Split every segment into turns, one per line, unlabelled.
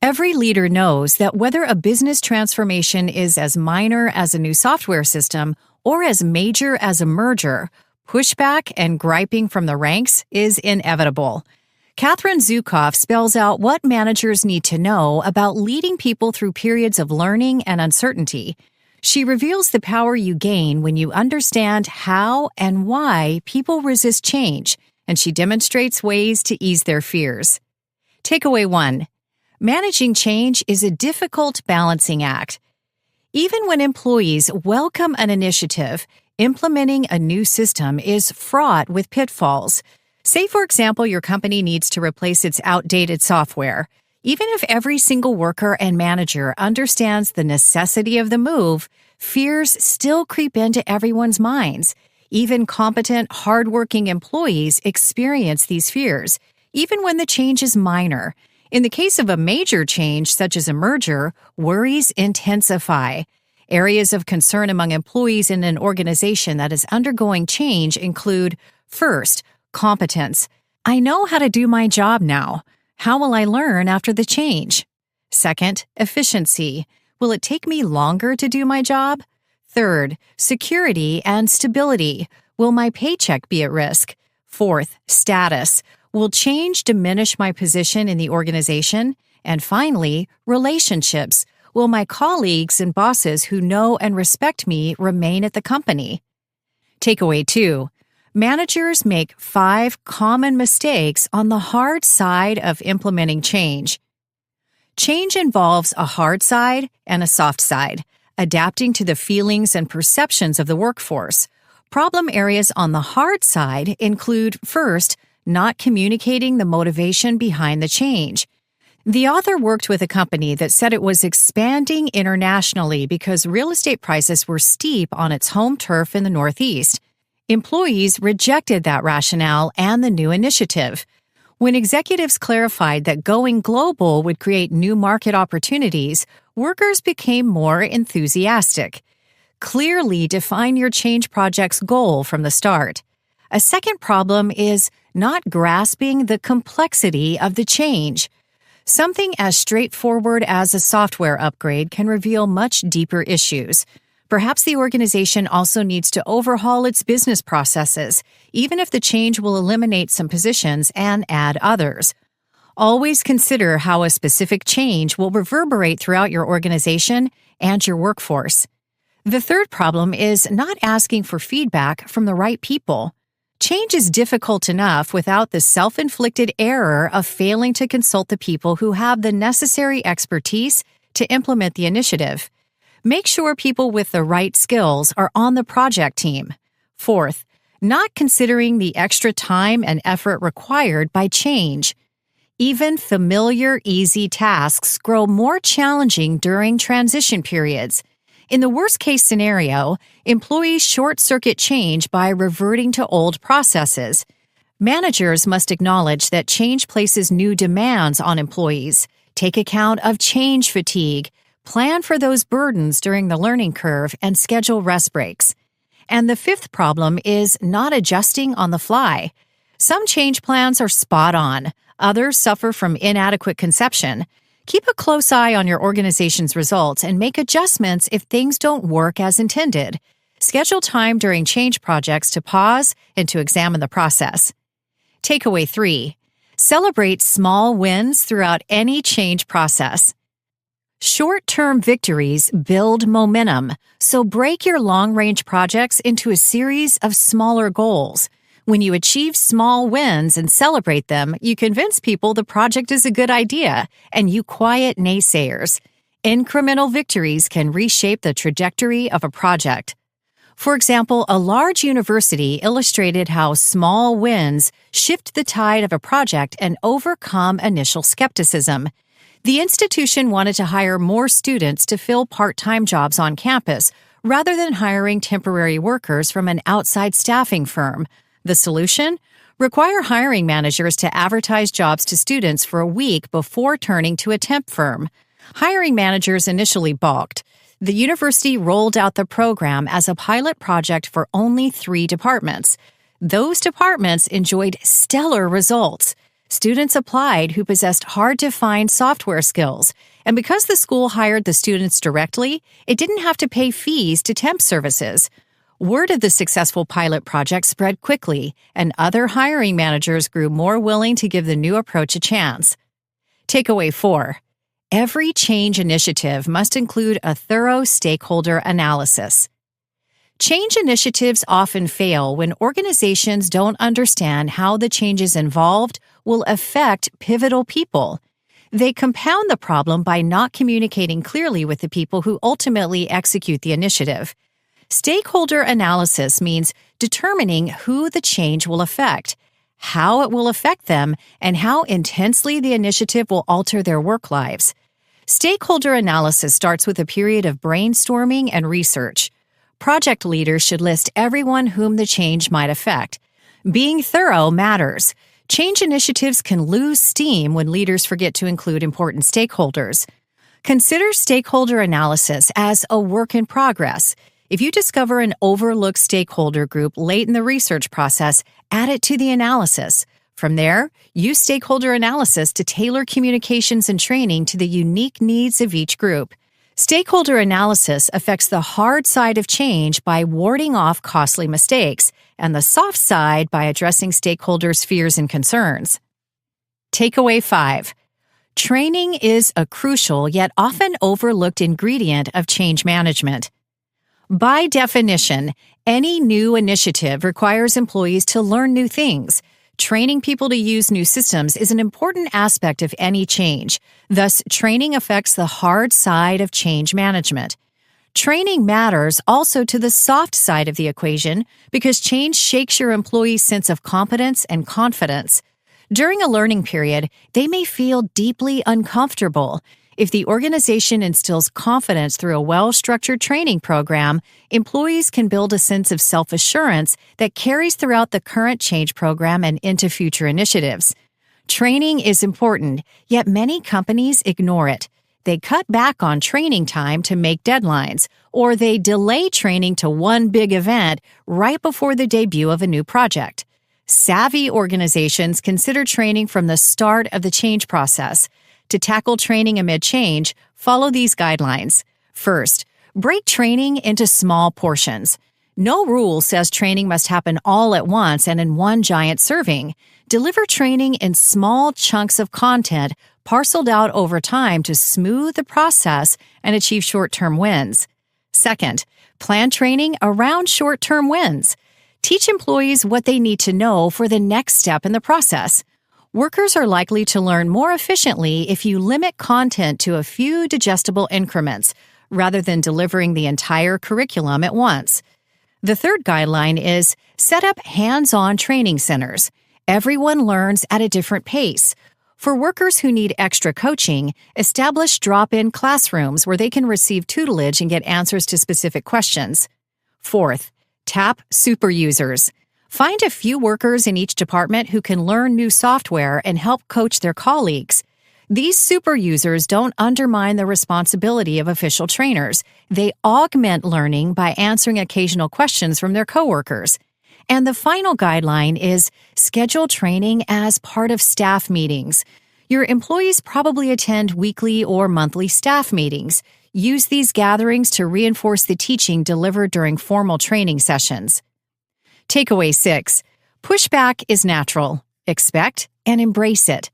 Every leader knows that whether a business transformation is as minor as a new software system or as major as a merger, pushback and griping from the ranks is inevitable. Catherine Zukoff spells out what managers need to know about leading people through periods of learning and uncertainty. She reveals the power you gain when you understand how and why people resist change, and she demonstrates ways to ease their fears. Takeaway 1. Managing change is a difficult balancing act. Even when employees welcome an initiative, implementing a new system is fraught with pitfalls. Say, for example, your company needs to replace its outdated software. Even if every single worker and manager understands the necessity of the move, fears still creep into everyone's minds. Even competent, hardworking employees experience these fears, even when the change is minor. In the case of a major change, such as a merger, worries intensify. Areas of concern among employees in an organization that is undergoing change include, first, competence. I know how to do my job now. How will I learn after the change? Second, efficiency. Will it take me longer to do my job? Third, security and stability. Will my paycheck be at risk? Fourth, status. Will change diminish my position in the organization? And finally, relationships. Will my colleagues and bosses who know and respect me remain at the company? Takeaway 2. Managers make 5 common mistakes on the hard side of implementing change. Change involves a hard side and a soft side, adapting to the feelings and perceptions of the workforce. Problem areas on the hard side include, first, not communicating the motivation behind the change. The author worked with a company that said it was expanding internationally because real estate prices were steep on its home turf in the Northeast. Employees rejected that rationale and the new initiative. When executives clarified that going global would create new market opportunities, workers became more enthusiastic. Clearly define your change project's goal from the start. A second problem is not grasping the complexity of the change. Something as straightforward as a software upgrade can reveal much deeper issues. Perhaps the organization also needs to overhaul its business processes, even if the change will eliminate some positions and add others. Always consider how a specific change will reverberate throughout your organization and your workforce. The third problem is not asking for feedback from the right people. Change is difficult enough without the self-inflicted error of failing to consult the people who have the necessary expertise to implement the initiative. Make sure people with the right skills are on the project team. Fourth, not considering the extra time and effort required by change. Even familiar, easy tasks grow more challenging during transition periods. In the worst-case scenario, employees short-circuit change by reverting to old processes. Managers must acknowledge that change places new demands on employees, take account of change fatigue, plan for those burdens during the learning curve, and schedule rest breaks. And the fifth problem is not adjusting on the fly. Some change plans are spot on, others suffer from inadequate conception. Keep a close eye on your organization's results and make adjustments if things don't work as intended. Schedule time during change projects to pause and to examine the process. Takeaway 3. Celebrate small wins throughout any change process. Short-term victories build momentum, so break your long-range projects into a series of smaller goals. When you achieve small wins and celebrate them, you convince people the project is a good idea, and you quiet naysayers. Incremental victories can reshape the trajectory of a project. For example, a large university illustrated how small wins shift the tide of a project and overcome initial skepticism. The institution wanted to hire more students to fill part-time jobs on campus, rather than hiring temporary workers from an outside staffing firm. The solution? Require hiring managers to advertise jobs to students for a week before turning to a temp firm. Hiring managers initially balked. The university rolled out the program as a pilot project for only 3 departments. Those departments enjoyed stellar results. Students applied who possessed hard-to-find software skills, and because the school hired the students directly, it didn't have to pay fees to temp services. Word of the successful pilot project spread quickly, and other hiring managers grew more willing to give the new approach a chance. Takeaway 4. Every change initiative must include a thorough stakeholder analysis. Change initiatives often fail when organizations don't understand how the changes involved will affect pivotal people. They compound the problem by not communicating clearly with the people who ultimately execute the initiative. Stakeholder analysis means determining who the change will affect, how it will affect them, and how intensely the initiative will alter their work lives. Stakeholder analysis starts with a period of brainstorming and research. Project leaders should list everyone whom the change might affect. Being thorough matters. Change initiatives can lose steam when leaders forget to include important stakeholders. Consider stakeholder analysis as a work in progress. If you discover an overlooked stakeholder group late in the research process, add it to the analysis. From there, use stakeholder analysis to tailor communications and training to the unique needs of each group. Stakeholder analysis affects the hard side of change by warding off costly mistakes, and the soft side by addressing stakeholders' fears and concerns. Takeaway 5. Training is a crucial yet often overlooked ingredient of change management. By definition, any new initiative requires employees to learn new things. Training people to use new systems is an important aspect of any change. Thus, training affects the hard side of change management. Training matters also to the soft side of the equation because change shakes your employees' sense of competence and confidence. During a learning period, they may feel deeply uncomfortable. If the organization instills confidence through a well-structured training program, employees can build a sense of self-assurance that carries throughout the current change program and into future initiatives. Training is important, yet many companies ignore it. They cut back on training time to make deadlines, or they delay training to one big event right before the debut of a new project. Savvy organizations consider training from the start of the change process. To tackle training amid change, follow these guidelines. First, break training into small portions. No rule says training must happen all at once and in one giant serving. Deliver training in small chunks of content, parceled out over time to smooth the process and achieve short-term wins. Second, plan training around short-term wins. Teach employees what they need to know for the next step in the process. Workers are likely to learn more efficiently if you limit content to a few digestible increments, rather than delivering the entire curriculum at once. The third guideline is set up hands-on training centers. Everyone learns at a different pace. For workers who need extra coaching, establish drop-in classrooms where they can receive tutelage and get answers to specific questions. Fourth, tap super users. Find a few workers in each department who can learn new software and help coach their colleagues. These super users don't undermine the responsibility of official trainers. They augment learning by answering occasional questions from their coworkers. And the final guideline is schedule training as part of staff meetings. Your employees probably attend weekly or monthly staff meetings. Use these gatherings to reinforce the teaching delivered during formal training sessions. Takeaway 6. Pushback is natural. Expect and embrace it.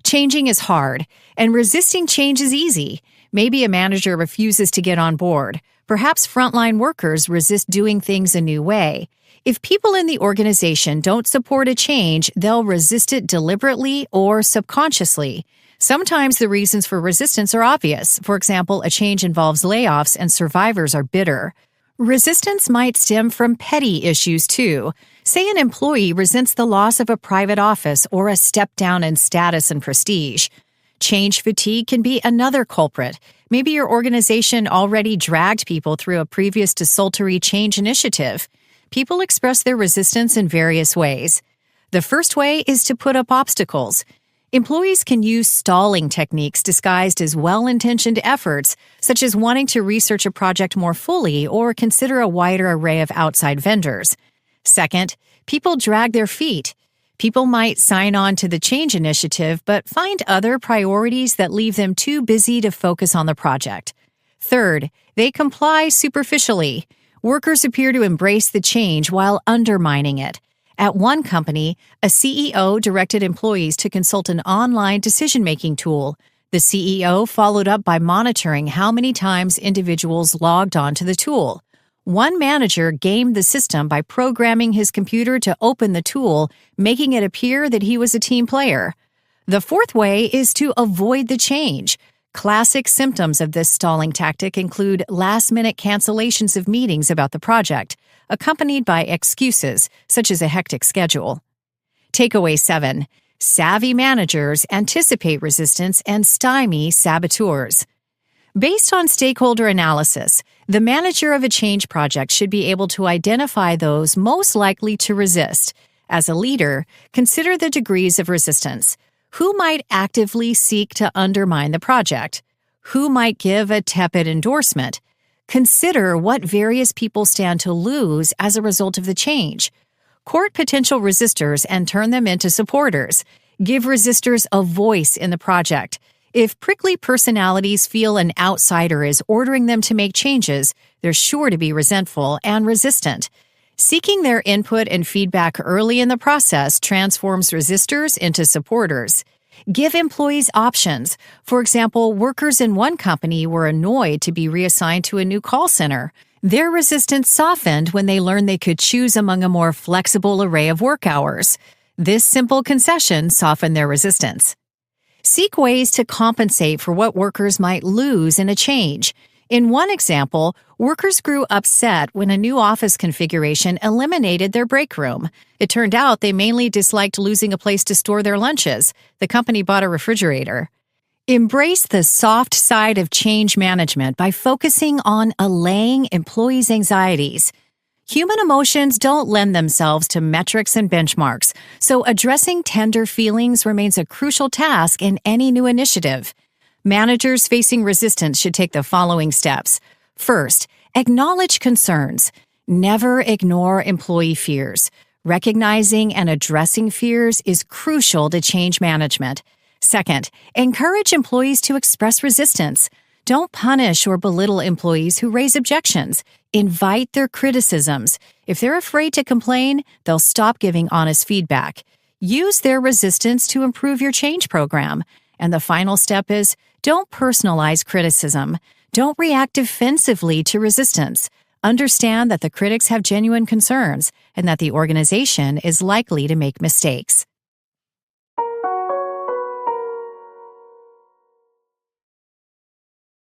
Changing is hard, and resisting change is easy. Maybe a manager refuses to get on board. Perhaps frontline workers resist doing things a new way. If people in the organization don't support a change, they'll resist it deliberately or subconsciously. Sometimes the reasons for resistance are obvious. For example, a change involves layoffs and survivors are bitter. Resistance might stem from petty issues, too. Say an employee resents the loss of a private office or a step down in status and prestige. Change fatigue can be another culprit. Maybe your organization already dragged people through a previous desultory change initiative. People express their resistance in various ways. The first way is to put up obstacles. Employees can use stalling techniques disguised as well-intentioned efforts, such as wanting to research a project more fully or consider a wider array of outside vendors. Second, People drag their feet. People might sign on to the change initiative but find other priorities that leave them too busy to focus on the project. Third, they comply superficially. Workers appear to embrace the change while undermining it. At one company, a CEO directed employees to consult an online decision-making tool. The CEO followed up by monitoring how many times individuals logged on to the tool. One manager gamed the system by programming his computer to open the tool, making it appear that he was a team player. The fourth way is to avoid the change. Classic symptoms of this stalling tactic include last-minute cancellations of meetings about the project, accompanied by excuses, such as a hectic schedule. Takeaway 7. Savvy managers anticipate resistance and stymie saboteurs. Based on stakeholder analysis, the manager of a change project should be able to identify those most likely to resist. As a leader, consider the degrees of resistance. Who might actively seek to undermine the project? Who might give a tepid endorsement? Consider what various people stand to lose as a result of the change. Court potential resistors and turn them into supporters. Give resistors a voice in the project. If prickly personalities feel an outsider is ordering them to make changes, they're sure to be resentful and resistant. Seeking their input and feedback early in the process transforms resistors into supporters. Give employees options. For example, workers in one company were annoyed to be reassigned to a new call center. Their resistance softened when they learned they could choose among a more flexible array of work hours. This simple concession softened their resistance. Seek ways to compensate for what workers might lose in a change. In one example, workers grew upset when a new office configuration eliminated their break room. It turned out they mainly disliked losing a place to store their lunches. The company bought a refrigerator. Embrace the soft side of change management by focusing on allaying employees' anxieties. Human emotions don't lend themselves to metrics and benchmarks, so addressing tender feelings remains a crucial task in any new initiative. Managers facing resistance should take the following steps. First, acknowledge concerns. Never ignore employee fears. Recognizing and addressing fears is crucial to change management. Second, encourage employees to express resistance. Don't punish or belittle employees who raise objections. Invite their criticisms. If they're afraid to complain, they'll stop giving honest feedback. Use their resistance to improve your change program. And the final step is, don't personalize criticism. Don't react defensively to resistance. Understand that the critics have genuine concerns and that the organization is likely to make mistakes.